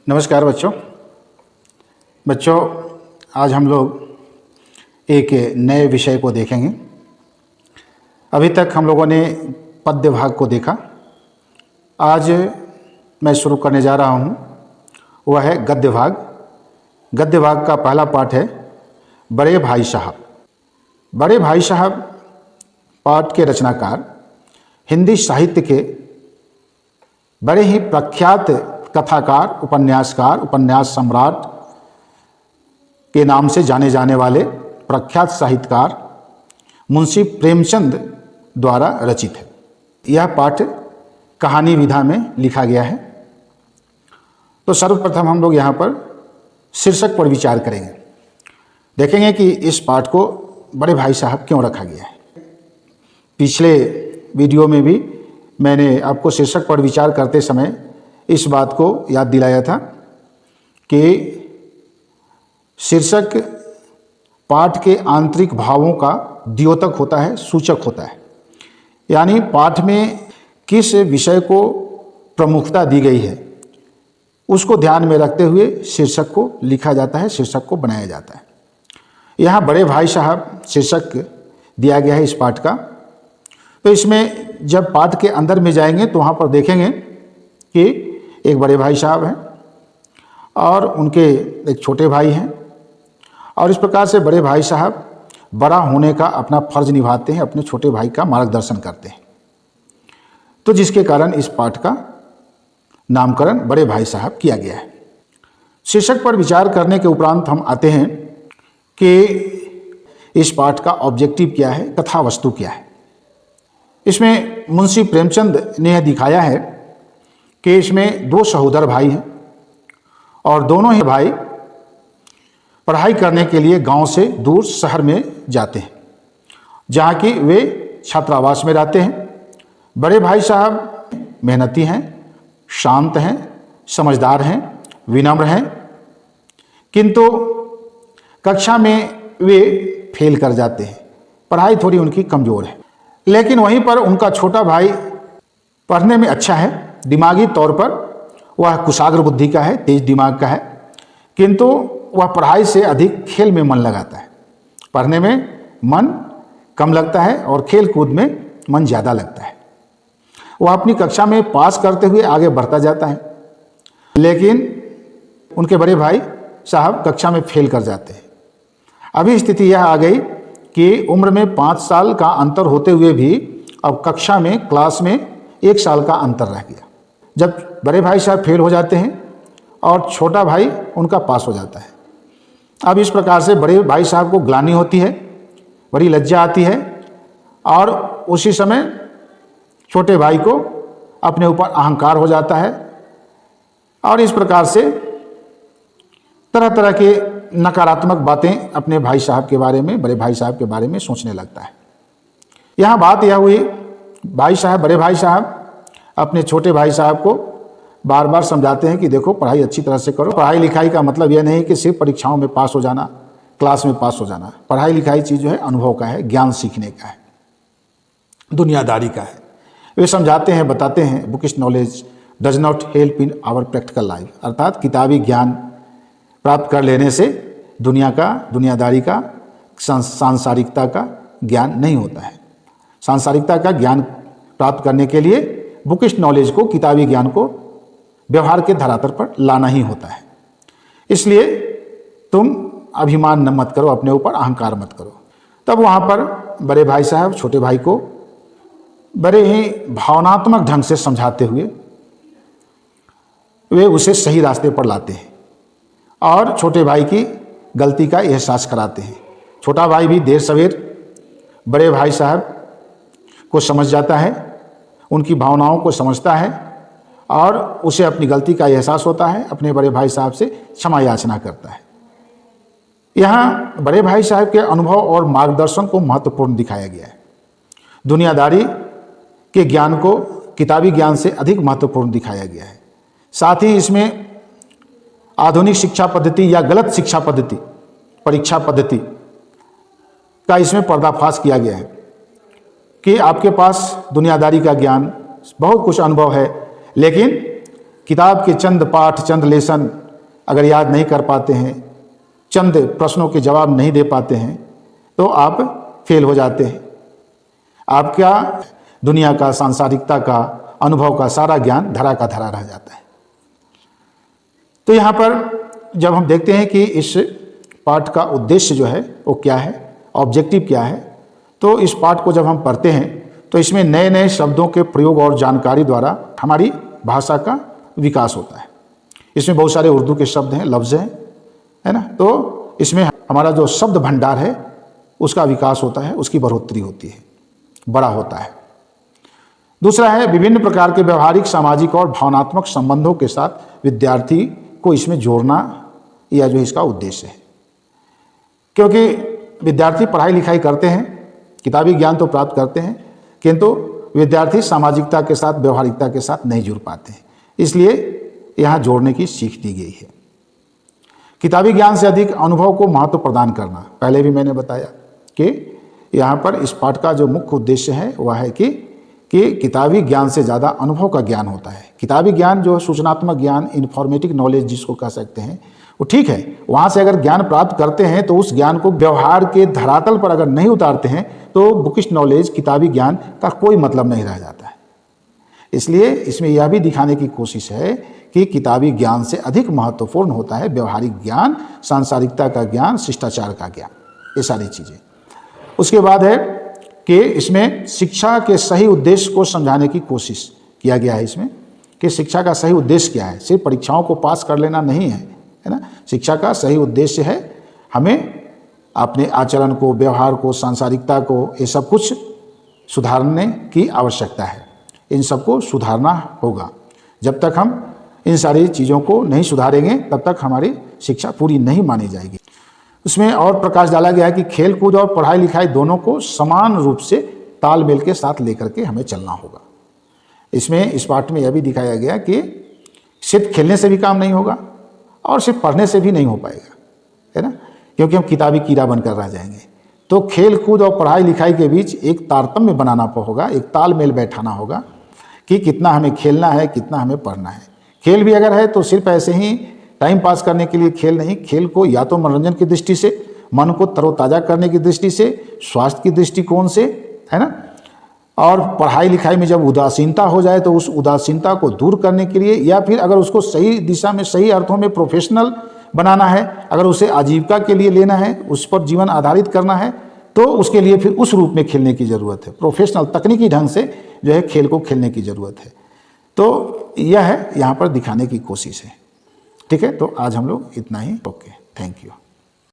नमस्कार बच्चों आज हम लोग एक नए विषय को देखेंगे। अभी तक हम लोगों ने पद्य भाग को देखा। आज मैं शुरू करने जा रहा हूँ, वह है गद्य भाग। गद्य भाग का पहला पाठ है बड़े भाई साहब। बड़े भाई साहब पाठ के रचनाकार हिंदी साहित्य के बड़े ही प्रख्यात कथाकार, उपन्यासकार, उपन्यास सम्राट के नाम से जाने जाने वाले प्रख्यात साहित्यकार मुंशी प्रेमचंद द्वारा रचित है। यह पाठ कहानी विधा में लिखा गया है। तो सर्वप्रथम हम लोग यहाँ पर शीर्षक पर विचार करेंगे। देखेंगे कि इस पाठ को बड़े भाई साहब क्यों रखा गया है। पिछले वीडियो में भी मैंने आपको शीर्षक पर विचार करते समय इस बात को याद दिलाया था कि शीर्षक पाठ के आंतरिक भावों का द्योतक होता है, सूचक होता है। यानी पाठ में किस विषय को प्रमुखता दी गई है उसको ध्यान में रखते हुए शीर्षक को लिखा जाता है, शीर्षक को बनाया जाता है। यहाँ बड़े भाई साहब शीर्षक दिया गया है इस पाठ का। तो इसमें जब पाठ के अंदर में जाएंगे तो वहाँ पर देखेंगे कि एक बड़े भाई साहब हैं और उनके एक छोटे भाई हैं, और इस प्रकार से बड़े भाई साहब बड़ा होने का अपना फर्ज निभाते हैं, अपने छोटे भाई का मार्गदर्शन करते हैं। तो जिसके कारण इस पाठ का नामकरण बड़े भाई साहब किया गया है। शीर्षक पर विचार करने के उपरांत हम आते हैं कि इस पाठ का ऑब्जेक्टिव क्या है, कथा वस्तु क्या है। इसमें मुंशी प्रेमचंद ने यह दिखाया है कि इसमें दो सहोदर भाई हैं और दोनों ही भाई पढ़ाई करने के लिए गांव से दूर शहर में जाते हैं, जहां कि वे छात्रावास में रहते हैं। बड़े भाई साहब मेहनती हैं, शांत हैं, समझदार हैं, विनम्र हैं, किंतु कक्षा में वे फेल कर जाते हैं। पढ़ाई थोड़ी उनकी कमज़ोर है। लेकिन वहीं पर उनका छोटा भाई पढ़ने में अच्छा है, दिमागी तौर पर वह कुशाग्र बुद्धि का है, तेज दिमाग का है, किंतु वह पढ़ाई से अधिक खेल में मन लगाता है। पढ़ने में मन कम लगता है और खेल कूद में मन ज़्यादा लगता है। वह अपनी कक्षा में पास करते हुए आगे बढ़ता जाता है, लेकिन उनके बड़े भाई साहब कक्षा में फेल कर जाते हैं। अभी स्थिति यह आ गई कि उम्र में 5 साल का अंतर होते हुए भी अब कक्षा में, क्लास में 1 साल का अंतर रह गया। जब बड़े भाई साहब फेल हो जाते हैं और छोटा भाई उनका पास हो जाता है। अब इस प्रकार से बड़े भाई साहब को ग्लानि होती है, बड़ी लज्जा आती है, और उसी समय छोटे भाई को अपने ऊपर अहंकार हो जाता है और इस प्रकार से तरह तरह के नकारात्मक बातें अपने भाई साहब के बारे में, बड़े भाई साहब के बारे में सोचने लगता है। यहाँ बात यह हुई, बड़े भाई साहब अपने छोटे भाई साहब को बार बार समझाते हैं कि देखो पढ़ाई अच्छी तरह से करो। पढ़ाई लिखाई का मतलब यह नहीं कि सिर्फ परीक्षाओं में पास हो जाना, क्लास में पास हो जाना। पढ़ाई लिखाई चीज़ जो है अनुभव का है, ज्ञान सीखने का है, दुनियादारी का है। वे समझाते हैं, बताते हैं, bookish knowledge does not help in our practical life, अर्थात किताबी ज्ञान प्राप्त कर लेने से दुनिया का, दुनियादारी का, सांसारिकता का ज्ञान नहीं होता है। सांसारिकता का ज्ञान प्राप्त करने के लिए बुकिश नॉलेज को, किताबी ज्ञान को व्यवहार के धरातल पर लाना ही होता है। इसलिए तुम अभिमान न मत करो, अपने ऊपर अहंकार मत करो। तब वहाँ पर बड़े भाई साहब छोटे भाई को बड़े ही भावनात्मक ढंग से समझाते हुए वे उसे सही रास्ते पर लाते हैं और छोटे भाई की गलती का एहसास कराते हैं। छोटा भाई भी देर सवेर बड़े भाई साहब को समझ जाता है, उनकी भावनाओं को समझता है और उसे अपनी गलती का एहसास होता है, अपने बड़े भाई साहब से क्षमा याचना करता है। यहाँ बड़े भाई साहब के अनुभव और मार्गदर्शन को महत्वपूर्ण दिखाया गया है। दुनियादारी के ज्ञान को किताबी ज्ञान से अधिक महत्वपूर्ण दिखाया गया है। साथ ही इसमें आधुनिक शिक्षा पद्धति या गलत शिक्षा पद्धति, परीक्षा पद्धति का इसमें पर्दाफाश किया गया है कि आपके पास दुनियादारी का ज्ञान, बहुत कुछ अनुभव है, लेकिन किताब के चंद पाठ, चंद लेसन अगर याद नहीं कर पाते हैं, चंद प्रश्नों के जवाब नहीं दे पाते हैं, तो आप फेल हो जाते हैं। आपका दुनिया का, सांसारिकता का, अनुभव का सारा ज्ञान धरा का धरा रह जाता है। तो यहाँ पर जब हम देखते हैं कि इस पाठ का उद्देश्य जो है वो क्या है, ऑब्जेक्टिव क्या है, तो इस पाठ को जब हम पढ़ते हैं तो इसमें नए नए शब्दों के प्रयोग और जानकारी द्वारा हमारी भाषा का विकास होता है। इसमें बहुत सारे उर्दू के शब्द हैं, लफ्ज़ हैं, है ना। तो इसमें हमारा जो शब्द भंडार है उसका विकास होता है, उसकी बढ़ोतरी होती है, बड़ा होता है। दूसरा है विभिन्न प्रकार के व्यवहारिक, सामाजिक और भावनात्मक संबंधों के साथ विद्यार्थी को इसमें जोड़ना, यह जो इसका उद्देश्य है। क्योंकि विद्यार्थी पढ़ाई लिखाई करते हैं, किताबी ज्ञान तो प्राप्त करते हैं, किंतु विद्यार्थी सामाजिकता के साथ, व्यवहारिकता के साथ नहीं जुड़ पाते हैं, इसलिए यहाँ जोड़ने की सीख दी गई है। किताबी ज्ञान से अधिक अनुभव को महत्व प्रदान करना, पहले भी मैंने बताया कि यहाँ पर इस पाठ का जो मुख्य उद्देश्य है वह है कि किताबी ज्ञान से ज़्यादा अनुभव का ज्ञान होता है। किताबी ज्ञान जो सूचनात्मक ज्ञान, इन्फॉर्मेटिव नॉलेज जिसको कह सकते हैं, वो ठीक है, वहाँ से अगर ज्ञान प्राप्त करते हैं तो उस ज्ञान को व्यवहार के धरातल पर अगर नहीं उतारते हैं तो बुकिश नॉलेज, किताबी ज्ञान का कोई मतलब नहीं रह जाता है। इसलिए इसमें यह भी दिखाने की कोशिश है कि किताबी ज्ञान से अधिक महत्वपूर्ण होता है व्यवहारिक ज्ञान, सांसारिकता का ज्ञान, शिष्टाचार का ज्ञान, ये सारी चीज़ें। उसके बाद है कि इसमें शिक्षा के सही उद्देश्य को समझाने की कोशिश किया गया है इसमें, कि शिक्षा का सही उद्देश्य क्या है। सिर्फ परीक्षाओं को पास कर लेना नहीं है, है ना। शिक्षा का सही उद्देश्य है हमें अपने आचरण को, व्यवहार को, सांसारिकता को, ये सब कुछ सुधारने की आवश्यकता है। इन सबको सुधारना होगा। जब तक हम इन सारी चीज़ों को नहीं सुधारेंगे तब तक हमारी शिक्षा पूरी नहीं मानी जाएगी। उसमें और प्रकाश डाला गया है कि खेल कूद और पढ़ाई लिखाई दोनों को समान रूप से तालमेल के साथ लेकर के हमें चलना होगा। इसमें इस पाठ में यह भी दिखाया गया कि सिर्फ खेलने से भी काम नहीं होगा और सिर्फ पढ़ने से भी नहीं हो पाएगा, है ना, क्योंकि हम किताबी कीड़ा बनकर रह जाएंगे। तो खेल कूद और पढ़ाई लिखाई के बीच एक तारतम्य बनाना होगा, एक तालमेल बैठाना होगा कि कितना हमें खेलना है, कितना हमें पढ़ना है। खेल भी अगर है तो सिर्फ ऐसे ही टाइम पास करने के लिए खेल नहीं, खेल को या तो मनोरंजन की दृष्टि से, मन को तरोताज़ा करने की दृष्टि से, स्वास्थ्य की दृष्टिकोण से, है ना। और पढ़ाई लिखाई में जब उदासीनता हो जाए तो उस उदासीनता को दूर करने के लिए, या फिर अगर उसको सही दिशा में, सही अर्थों में प्रोफेशनल बनाना है, अगर उसे आजीविका के लिए लेना है, उस पर जीवन आधारित करना है, तो उसके लिए फिर उस रूप में खेलने की ज़रूरत है। प्रोफेशनल तकनीकी ढंग से जो है खेल को खेलने की ज़रूरत है। तो यह है यहाँ पर दिखाने की कोशिश है। ठीक है, तो आज हम लोग इतना ही। Okay, thank you.